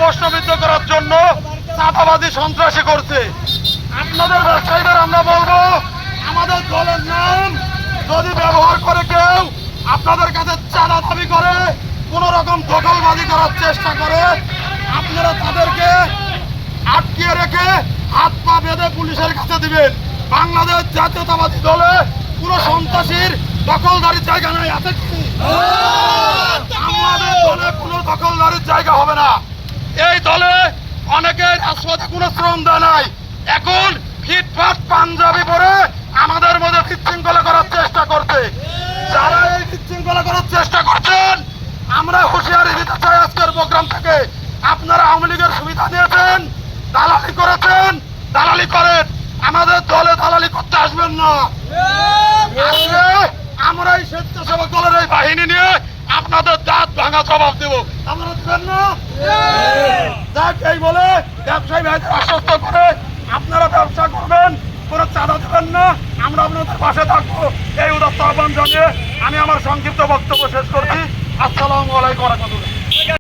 প্রশ্নবিদ্ধ করার জন্য চাঁদাবাজি সন্ত্রাসী করছে। আপনাদের ব্যবসায়ীদের আমরা বলবো, আমাদের দলের নাম যদি ব্যবহার করে কেউ আপনাদের কাছে চাঁদা দাবি করে, কোন রকম দখলবাজি করার চেষ্টা করে, আপনারা তাদেরকে আটকিয়ে রেখে হাত পা বেঁধে পুলিশের কাছে দিবেন। বাংলাদেশ জাতীয়তাবাদী দলে পুরো সন্ত্রাসীর দখলদারির জায়গা নাই, আছে কি? আমাদের দলে কোনো দখলদারির জায়গা হবে না। এই দলে অনেকে রাজপথে কোনো শ্রম দেয় নাই, এখন ফিটফাট পাঞ্জাবি পরে আমাদের মধ্যে বিশৃঙ্খলা করার চেষ্টা করছে। যারা এই বিশৃঙ্খলা করার চেষ্টা করছেন, আমরা হুঁশিয়ারি দিতে চাই আজকের প্রোগ্রাম থেকে। আপনারা আওয়ামী লীগের সুবিধা দিয়েছেন, দালালি করেছেন, দালালি করেন, আমাদের দলে দালালি করতে আসবেন না। আজকে আমরা এই স্বেচ্ছাসেবক দলের এই বাহিনী নিয়ে আপনাদের দাঁত ভাঙা জবাব দেব, আপনারা দেবেন না? দেখ, এই বলে ব্যবসায়ী ভাইদের আশ্বস্ত করে আপনারা ব্যবসা করবেন, কোনো চাঁদা দেবেন না, আমরা আপনাদের পাশে থাকবো, এই উদাত্ত আহ্বান জানিয়ে আমি আমার সংক্ষিপ্ত বক্তব্য শেষ করছি। আসসালামু আলাইকুম ওয়া রাহমাতুল্লাহ।